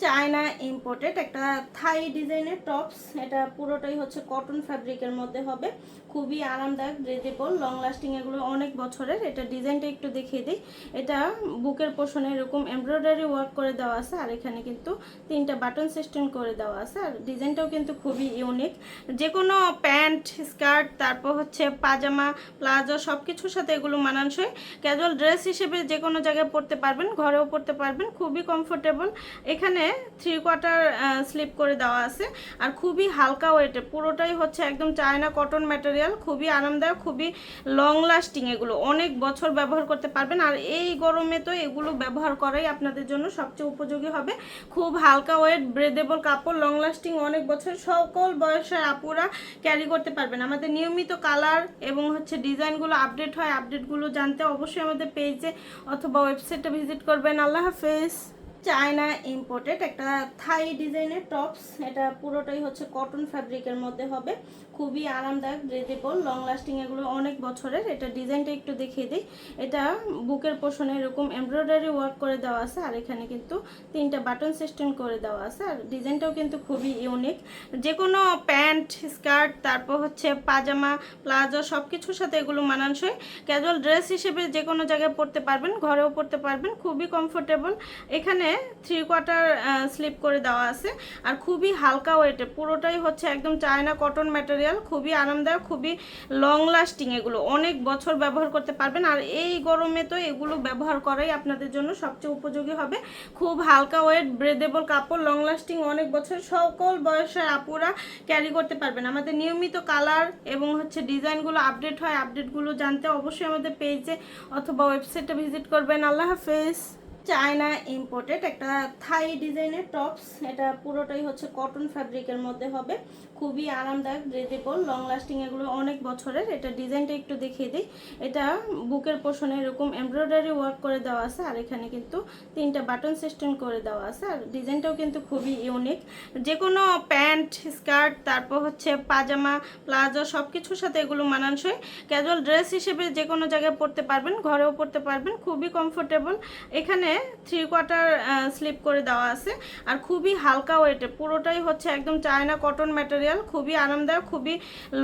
China imported একটা থাই ডিজাইনের tops. এটা পুরোটাই হচ্ছে কটন ফ্যাব্রিকের মধ্যে হবে, খুবই আরামদায়ক, ব্রেথেবল, লং লাস্টিং, এগুলো অনেক বছরের। এটা ডিজাইনটা একটু দেখিয়ে দিই। এটা বুকের পোর্শনে এরকম এমব্রয়ডারি ওয়ার্ক করে দেওয়া আছে, আর এখানে কিন্তু 3টা বাটন সিস্টেম করে দেওয়া আছে, আর ডিজাইনটাও কিন্তু খুবই ইউনিক। যে কোনো প্যান্ট, স্কার্ট, তারপর হচ্ছে পাজামা, প্লাজো, সব কিছুর সাথে এগুলো মানানসই। ক্যাজুয়াল ড্রেস হিসেবে যে কোনো জায়গায় পরতে পারবেন, ঘরেও পরতে পারবেন, খুবই কমফোর্টেবল। এখানে 3/4 স্লিপ করে দেওয়া আছে, আর খুবই হালকা ওয়েটে, পুরোটাই হচ্ছে একদম চায়না কটন ম্যাটেরিয়াল, খুবই আরামদায়ক, খুবই লং লাস্টিং, এগুলো অনেক বছর ব্যবহার করতে পারবেন। আর এই গরমে তো এগুলো ব্যবহার করাই আপনাদের জন্য সবচেয়ে উপযোগী হবে। খুব হালকা ওয়েট, ব্রেদেবল কাপড়, লং লাস্টিং, অনেক বছর, সকল বয়সের আপুরা ক্যারি করতে পারবেন। আমাদের নিয়মিত কালার এবং হচ্ছে ডিজাইনগুলো আপডেট হয়, আপডেটগুলো জানতে অবশ্যই আমাদের পেজে অথবা ওয়েবসাইটে ভিজিট করবেন। আল্লাহ হাফেজ। চায়না ইম্পোর্টেড একটা থাই ডিজাইনের টপস। এটা পুরোটাই হচ্ছে কটন ফ্যাব্রিকের মধ্যে হবে, খুবই আরামদায়ক, ব্রেথেবল, লং লাস্টিং, এগুলো অনেক বছরের। এটা ডিজাইনটা একটু দেখিয়ে দিই। এটা বুকের পোর্শনে এরকম এমব্রয়ডারি ওয়ার্ক করে দেওয়া আছে, আর এখানে কিন্তু 3টা বাটন সিস্টেম করে দেওয়া আছে, আর ডিজাইনটাও কিন্তু খুবই ইউনিক। যে কোনো প্যান্ট, স্কার্ট, তারপর হচ্ছে পাজামা, প্লাজো, সব কিছুর সাথে এগুলো মানানসই। ক্যাজুয়াল ড্রেস হিসেবে যে কোনো জায়গায় পরতে পারবেন, ঘরেও পরতে পারবেন, খুবই কমফোর্টেবল। এখানে 3/4 স্লিপ করে দেওয়া আছে, আর খুবই হালকা ওয়েটে, পুরোটাই হচ্ছে একদম চায়না কটন ম্যাটেরিয়াল, খুবই আরামদায়ক, খুবই লং লাস্টিং, এগুলো অনেক বছর ব্যবহার করতে পারবেন। আর এই গরমে তো এগুলো ব্যবহার করাই আপনাদের জন্য সবচেয়ে উপযোগী হবে। খুব হালকা ওয়েট, ব্রেদেবল কাপড়, লং লাস্টিং, অনেক বছর, সকল বয়সের আপুরা ক্যারি করতে পারবেন। আমাদের নিয়মিত কালার এবং হচ্ছে ডিজাইনগুলো আপডেট হয়, আপডেটগুলো জানতে অবশ্যই আমাদের পেজে অথবা ওয়েবসাইটে ভিজিট করবেন। আল্লাহ হাফেজ। চায়না ইম্পোর্টেড একটা থাই ডিজাইনের টপস। এটা পুরোটাই হচ্ছে কটন ফ্যাব্রিকের মধ্যে হবে, খুবই আরামদায়ক, ব্রেথেবল, লং লাস্টিং, এগুলো অনেক বছরের। এটা ডিজাইনটা একটু দেখিয়ে দিই। এটা বুকের পোর্শনে এরকম এমব্রয়ডারি ওয়ার্ক করে দেওয়া আছে, আর এখানে কিন্তু 3টা বাটন সিস্টেম করে দেওয়া আছে, আর ডিজাইনটাও কিন্তু খুবই ইউনিক। যে কোনো প্যান্ট, স্কার্ট, তারপর হচ্ছে পাজামা, প্লাজো, সব কিছুর সাথে এগুলো মানানসই। ক্যাজুয়াল ড্রেস হিসেবে যে কোনো জায়গায় পরতে পারবেন, ঘরেও পরতে পারবেন, খুবই কমফোর্টেবল। এখানে 3/4 স্লিপ করে দেওয়া আছে, আর খুবই হালকা ওয়েটে, পুরোটাই হচ্ছে একদম চায়না কটন ম্যাটেরিয়াল, খুবই আরামদায়ক, খুবই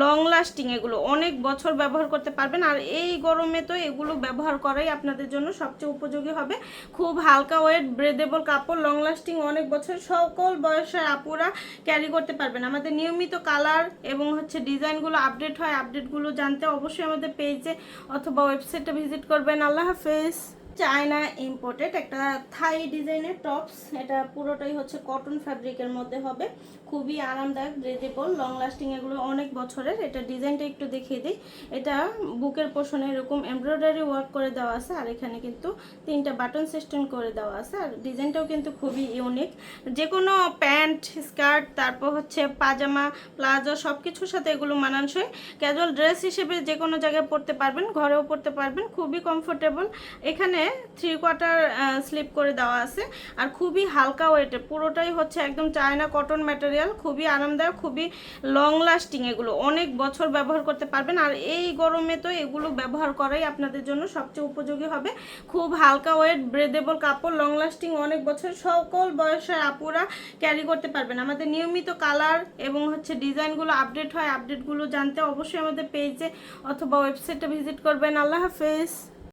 লং লাস্টিং, এগুলো অনেক বছর ব্যবহার করতে পারবেন। আর এই গরমে তো এগুলো ব্যবহার করাই আপনাদের জন্য সবচেয়ে উপযোগী হবে। খুব হালকা ওয়েট, ব্রেদেবল কাপড়, লং লাস্টিং, অনেক বছর, সকল বয়সের আপুরা ক্যারি করতে পারবেন। আমাদের নিয়মিত কালার এবং হচ্ছে ডিজাইনগুলো আপডেট হয়, আপডেটগুলো জানতে অবশ্যই আমাদের পেজে অথবা ওয়েবসাইটে ভিজিট করবেন। আল্লাহ হাফেজ। চায়না ইম্পোর্টেড একটা থাই ডিজাইনের টপস। এটা পুরোটাই হচ্ছে কটন ফ্যাব্রিকের মধ্যে হবে, খুবই আরামদায়ক, ব্রেথেবল, লং লাস্টিং, এগুলো অনেক বছরের। এটা ডিজাইনটা একটু দেখিয়ে দিই। এটা বুকের পোর্শনে এরকম এমব্রয়ডারি ওয়ার্ক করে দেওয়া আছে, আর এখানে কিন্তু 3টা বাটন সিস্টেম করে দেওয়া আছে, আর ডিজাইনটাও কিন্তু খুবই ইউনিক। যে কোনো প্যান্ট, স্কার্ট, তারপর হচ্ছে পাজামা, প্লাজো, সব কিছুর সাথে এগুলো মানানসই। ক্যাজুয়াল ড্রেস হিসেবে যে কোনো জায়গায় পরতে পারবেন, ঘরেও পরতে পারবেন, খুবই কমফোর্টেবল। এখানে 3/4 স্লিপ করে দেওয়া আছে, আর খুবই হালকা ওয়েটে, পুরোটাই হচ্ছে একদম চায়না কটন ম্যাটেরিয়াল, খুবই আরামদায়ক, খুবই লং লাস্টিং, এগুলো অনেক বছর ব্যবহার করতে পারবেন। আর এই গরমে তো এগুলো ব্যবহার করাই আপনাদের জন্য সবচেয়ে উপযোগী হবে। খুব হালকা ওয়েট, ব্রেদেবল কাপড়, লং লাস্টিং, অনেক বছর, সকল বয়সের আপুরা ক্যারি করতে পারবেন। আমাদের নিয়মিত কালার এবং হচ্ছে ডিজাইনগুলো আপডেট হয়, আপডেটগুলো জানতে অবশ্যই আমাদের পেজে অথবা ওয়েবসাইটে ভিজিট করবেন। আল্লাহ হাফেজ।